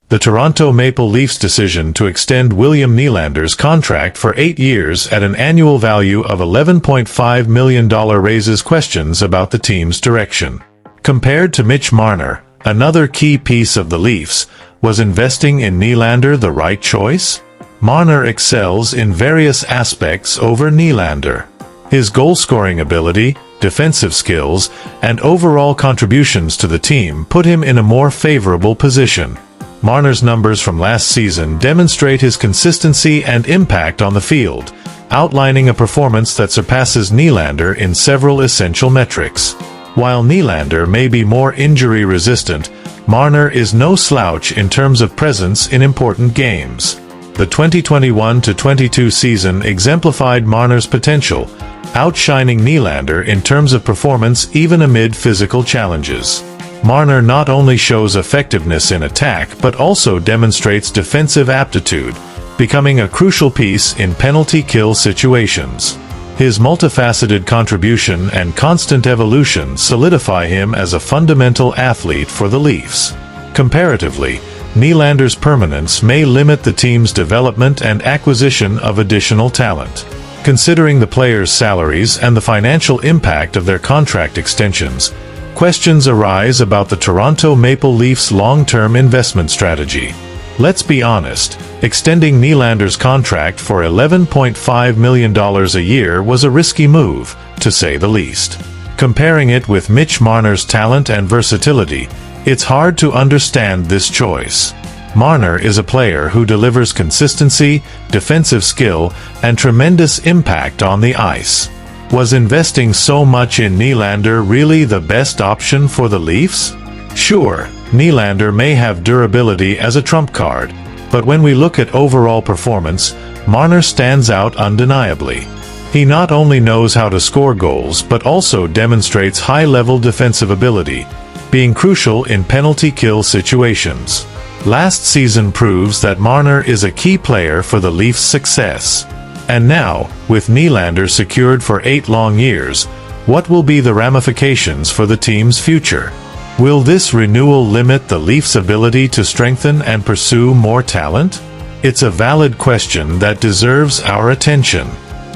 The Toronto Maple Leafs' decision to extend William Nylander's contract for 8 years at an annual value of $11.5 million raises questions about the team's direction. Compared to Mitch Marner, another key piece of the Leafs, was investing in Nylander the right choice? Marner excels in various aspects over Nylander. His goal-scoring ability, defensive skills, and overall contributions to the team put him in a more favorable position. Marner's numbers from last season demonstrate his consistency and impact on the field, outlining a performance that surpasses Nylander in several essential metrics. While Nylander may be more injury-resistant, Marner is no slouch in terms of presence in important games. The 2021-22 season exemplified Marner's potential, outshining Nylander in terms of performance even amid physical challenges. Marner not only shows effectiveness in attack but also demonstrates defensive aptitude, becoming a crucial piece in penalty-kill situations. His multifaceted contribution and constant evolution solidify him as a fundamental athlete for the Leafs. Comparatively, Nylander's permanence may limit the team's development and acquisition of additional talent. Considering the players' salaries and the financial impact of their contract extensions, questions arise about the Toronto Maple Leafs' long-term investment strategy. Let's be honest, extending Nylander's contract for $11.5 million a year was a risky move, to say the least. Comparing it with Mitch Marner's talent and versatility, it's hard to understand this choice. Marner is a player who delivers consistency, defensive skill, and tremendous impact on the ice. Was investing so much in Nylander really the best option for the Leafs? Sure, Nylander may have durability as a trump card, but when we look at overall performance, Marner stands out undeniably. He not only knows how to score goals but also demonstrates high-level defensive ability, being crucial in penalty-kill situations. Last season proves that Marner is a key player for the Leafs' success. And now, with Nylander secured for 8 long years, what will be the ramifications for the team's future? Will this renewal limit the Leafs' ability to strengthen and pursue more talent? It's a valid question that deserves our attention.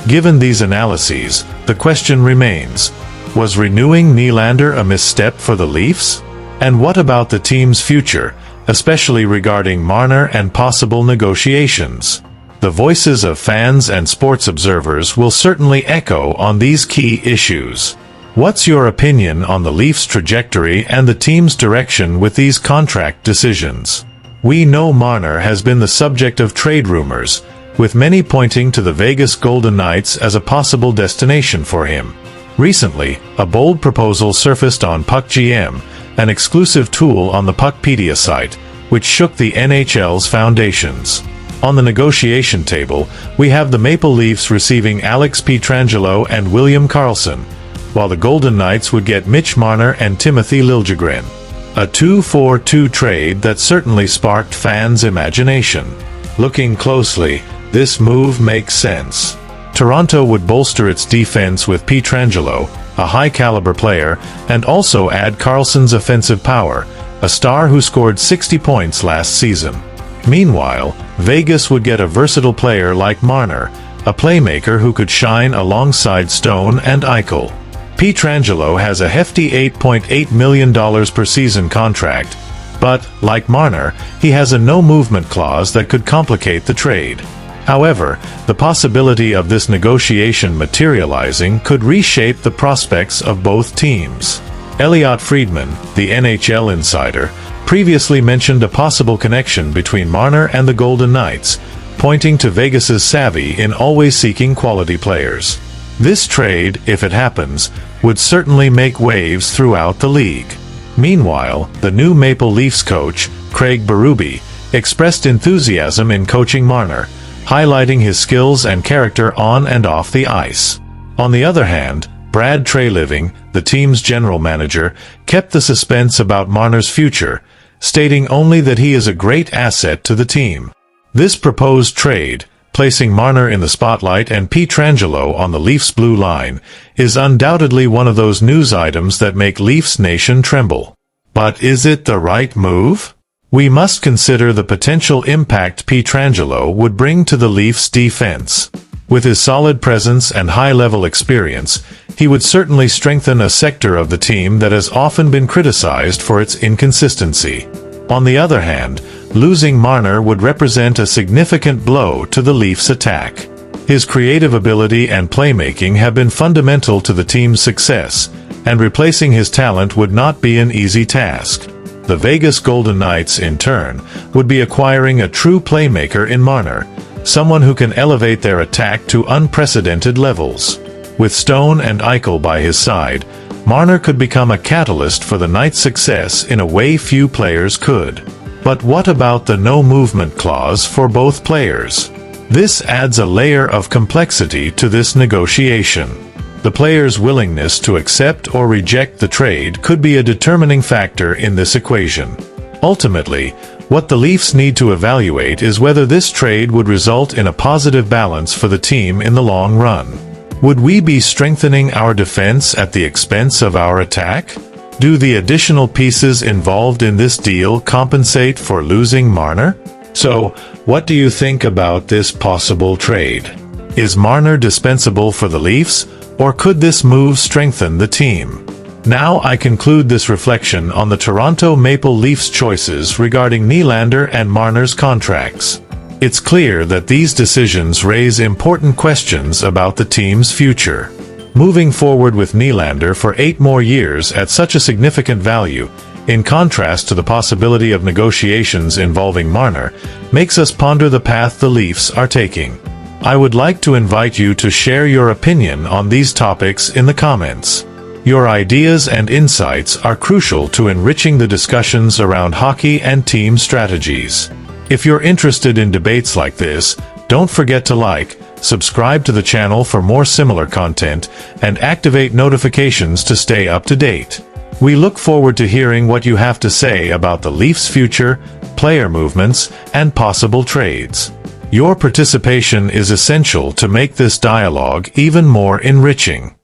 Given these analyses, the question remains, was renewing Nylander a misstep for the Leafs? And what about the team's future, especially regarding Marner and possible negotiations? The voices of fans and sports observers will certainly echo on these key issues. What's your opinion on the Leafs' trajectory and the team's direction with these contract decisions? We know Marner has been the subject of trade rumors, with many pointing to the Vegas Golden Knights as a possible destination for him. Recently, a bold proposal surfaced on PuckGM, an exclusive tool on the Puckpedia site, which shook the NHL's foundations. On the negotiation table, we have the Maple Leafs receiving Alex Pietrangelo and William Karlsson, while the Golden Knights would get Mitch Marner and Timothy Liljegren. A 2-for-2 trade that certainly sparked fans' imagination. Looking closely, this move makes sense. Toronto would bolster its defense with Pietrangelo, a high-caliber player, and also add Karlsson's offensive power, a star who scored 60 points last season. Meanwhile, Vegas would get a versatile player like Marner, a playmaker who could shine alongside Stone and Eichel. Pietrangelo has a hefty $8.8 million per season contract, but, like Marner, he has a no-movement clause that could complicate the trade. However, the possibility of this negotiation materializing could reshape the prospects of both teams. Elliot Friedman, the NHL insider, previously mentioned a possible connection between Marner and the Golden Knights, pointing to Vegas's savvy in always seeking quality players. This trade, if it happens, would certainly make waves throughout the league. Meanwhile, the new Maple Leafs coach, Craig Berube, expressed enthusiasm in coaching Marner, highlighting his skills and character on and off the ice. On the other hand, Brad Treliving, the team's general manager, kept the suspense about Marner's future, stating only that he is a great asset to the team. This proposed trade, placing Marner in the spotlight and Pietrangelo on the Leafs' blue line, is undoubtedly one of those news items that make Leafs Nation tremble. But is it the right move? We must consider the potential impact Pietrangelo would bring to the Leafs' defense. With his solid presence and high-level experience, he would certainly strengthen a sector of the team that has often been criticized for its inconsistency. On the other hand, losing Marner would represent a significant blow to the Leafs' attack. His creative ability and playmaking have been fundamental to the team's success, and replacing his talent would not be an easy task. The Vegas Golden Knights, in turn, would be acquiring a true playmaker in Marner, someone who can elevate their attack to unprecedented levels. With Stone and Eichel by his side, Marner could become a catalyst for the Knights' success in a way few players could. But what about the no-movement clause for both players? This adds a layer of complexity to this negotiation. The player's willingness to accept or reject the trade could be a determining factor in this equation. Ultimately, what the Leafs need to evaluate is whether this trade would result in a positive balance for the team in the long run. Would we be strengthening our defense at the expense of our attack? Do the additional pieces involved in this deal compensate for losing Marner? So, what do you think about this possible trade? Is Marner dispensable for the Leafs, or could this move strengthen the team? Now I conclude this reflection on the Toronto Maple Leafs choices regarding Nylander and Marner's contracts. It's clear that these decisions raise important questions about the team's future. Moving forward with Nylander for 8 more years at such a significant value, in contrast to the possibility of negotiations involving Marner, makes us ponder the path the Leafs are taking. I would like to invite you to share your opinion on these topics in the comments. Your ideas and insights are crucial to enriching the discussions around hockey and team strategies. If you're interested in debates like this, don't forget to like, subscribe to the channel for more similar content, and activate notifications to stay up to date. We look forward to hearing what you have to say about the Leafs' future, player movements, and possible trades. Your participation is essential to make this dialogue even more enriching.